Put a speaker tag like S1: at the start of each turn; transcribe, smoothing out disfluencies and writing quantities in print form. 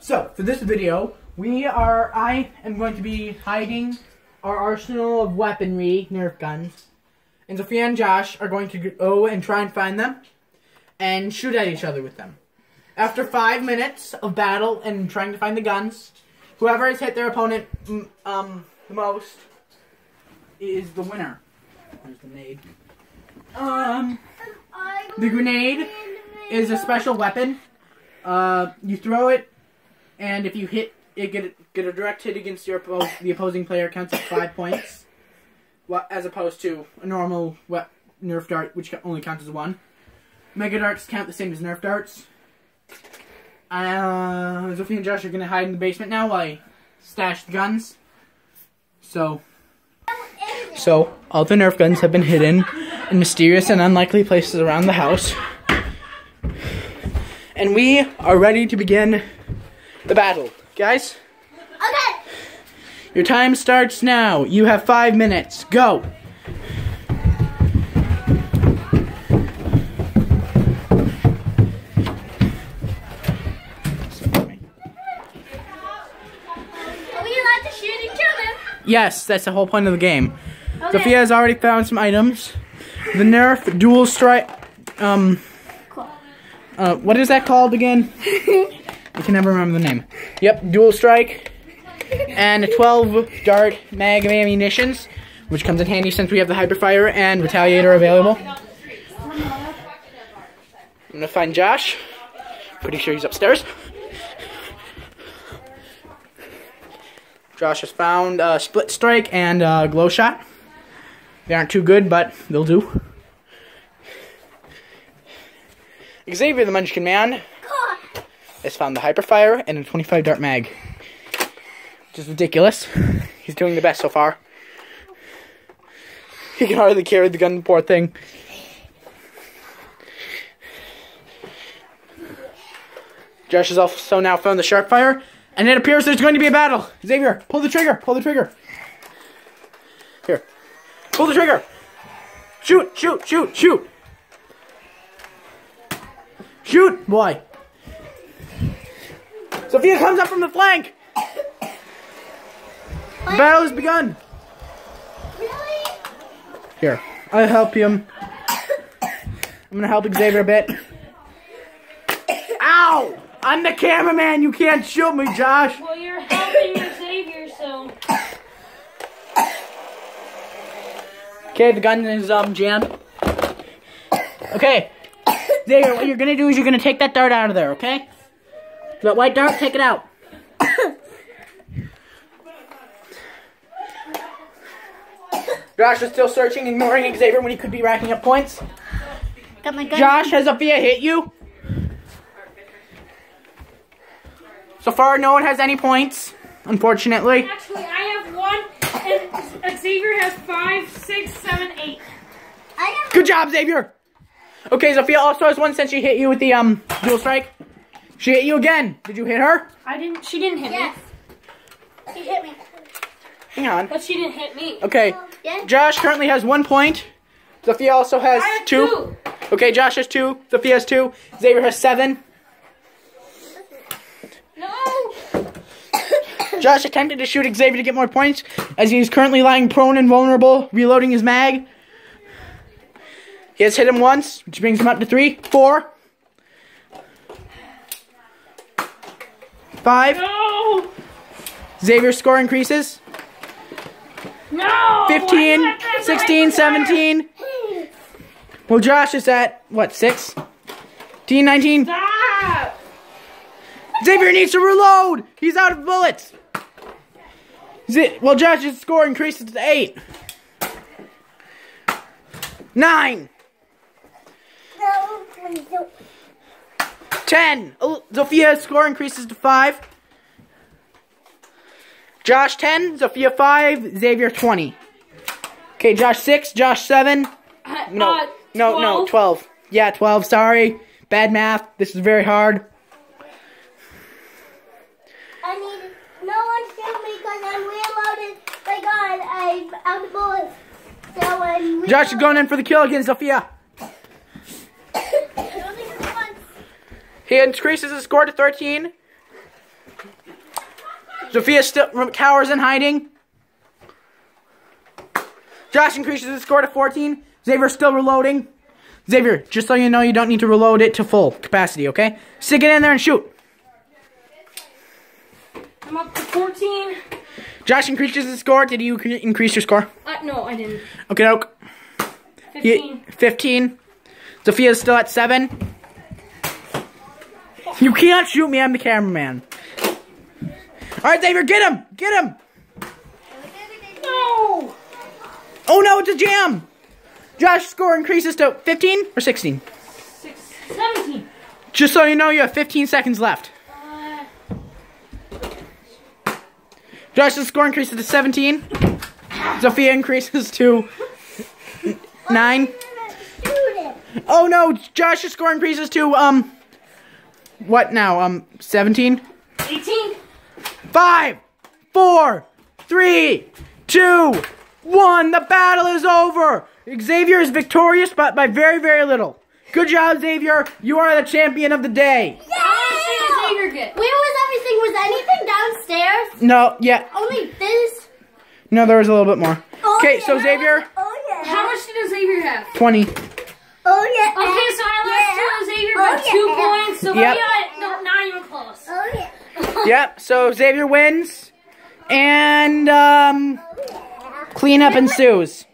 S1: So, for this video, I am going to be hiding our arsenal of weaponry, Nerf guns, and Sophia and Josh are going to go and try and find them, and shoot at each other with them. After 5 minutes of battle and trying to find the guns, whoever has hit their opponent the most is the winner. There's the grenade. The grenade is a special weapon. You throw it, and if you hit it, get a direct hit against the opposing player, counts as 5 points, as opposed to a normal Nerf dart, which only counts as 1. Mega darts count the same as Nerf darts. Sophia and Josh are gonna hide in the basement now while I stash the guns. So all the Nerf guns have been hidden in mysterious and unlikely places around the house. And we are ready to begin the battle. Guys?
S2: Okay.
S1: Your time starts now. You have 5 minutes. Go.
S2: Are we allowed to shoot each other?
S1: Yes, that's the whole point of the game.
S2: Okay.
S1: Sophia has already found some items. The Nerf dual strike. What is that called again? I can never remember the name. Yep, dual strike. And a 12 dart mag of ammunitions, which comes in handy since we have the hyperfire and retaliator available. I'm gonna find Josh. Pretty sure he's upstairs. Josh has found split strike and glow shot. They aren't too good, but they'll do. Xavier the Munchkin Man has found the hyperfire and a 25 dart mag, which is ridiculous. He's doing the best so far. He can hardly carry the gun, poor thing. Josh has also now found the sharpfire, and it appears there's going to be a battle. Xavier, pull the trigger, pull the trigger. Here, pull the trigger. Shoot, shoot, shoot, shoot. Shoot, boy. Sophia comes up from the flank. The battle has begun.
S2: Really?
S1: Here, I'll help him. I'm gonna help Xavier a bit. Ow! I'm the cameraman. You can't shoot me, Josh.
S3: Well, you're helping Xavier, so.
S1: Okay, the gun is jammed. Okay, Xavier, what you're gonna do is you're gonna take that dart out of there. Okay? That white dart, take it out. Josh is still searching, ignoring Xavier when he could be racking up points.
S2: Got my gun.
S1: Josh, has Sophia hit you? So far, no one has any points, unfortunately.
S3: Actually, I have 1, and Xavier has 5, 6, 7, 8.
S1: Good job, Xavier! Okay, Sophia also has 1 since she hit you with the dual strike. She hit you again. Did you hit her?
S3: She didn't hit
S2: Yes.
S3: me.
S2: She hit me.
S1: Hang on.
S3: But she didn't hit me.
S1: Okay.
S2: Yeah.
S1: Josh currently has 1 point. Sophia also has
S3: I have
S1: 2. Okay, Josh has 2. Sophia has 2. Xavier has 7.
S3: No!
S1: Josh attempted to shoot Xavier to get more points, as he's currently lying prone and vulnerable, reloading his mag. He has hit him once, which brings him up to 3, 4, 5.
S3: No!
S1: Xavier's score increases.
S3: No!
S1: 15, 16, 17. Well, Josh is at, what, 6? 18, 19.
S3: Stop!
S1: Xavier needs to reload! He's out of bullets! Well, Josh's score increases to 8. 9.
S2: No, please don't.
S1: 10. Sophia's score increases to 5. Josh 10, Sophia 5, Xavier 20. Okay, Josh 6, Josh 7. No, 12. Yeah, 12, sorry. Bad math. This is very hard.
S2: I need no one shoot me because I'm reloading my gun. I'm out of bullets. So I'm
S1: Josh is going in for the kill against Sophia. He increases his score to 13. Sophia still cowers in hiding. Josh increases his score to 14. Xavier's still reloading. Xavier, just so you know, you don't need to reload it to full capacity, okay? Stick it in there and shoot.
S3: I'm up to 14.
S1: Josh increases his score. Did you increase your score?
S3: No, I didn't.
S1: Okay, doke.
S3: 15.
S1: 15. Sophia's still at 7. You can't shoot me, I'm the cameraman. Alright, Xavier, get him! Get him!
S3: No!
S1: Oh no, it's a jam! Josh's score increases to 15 or 16?
S3: 17.
S1: Just so you know, you have 15 seconds left. Josh's score increases to 17. Sophia increases to 9. Oh no, Josh's score increases to, what now? 17?
S3: 18.
S1: 5, 4, 3, 2, 1. The battle is over. Xavier is victorious, but by very, very little. Good job, Xavier. You are the champion of the day.
S3: How much did Xavier get?
S2: Where was everything? Was anything downstairs?
S1: No, yeah.
S2: Only this?
S1: No, there was a little bit more. Okay,
S2: yeah.
S1: so Xavier,
S2: Oh yeah.
S3: How much did Xavier have?
S1: 20.
S2: Oh yeah.
S3: Okay, so I lost to Xavier by 2 points, so
S1: Yep.
S3: not even close.
S2: Oh yeah.
S1: Yep, so Xavier wins. And, cleanup ensues.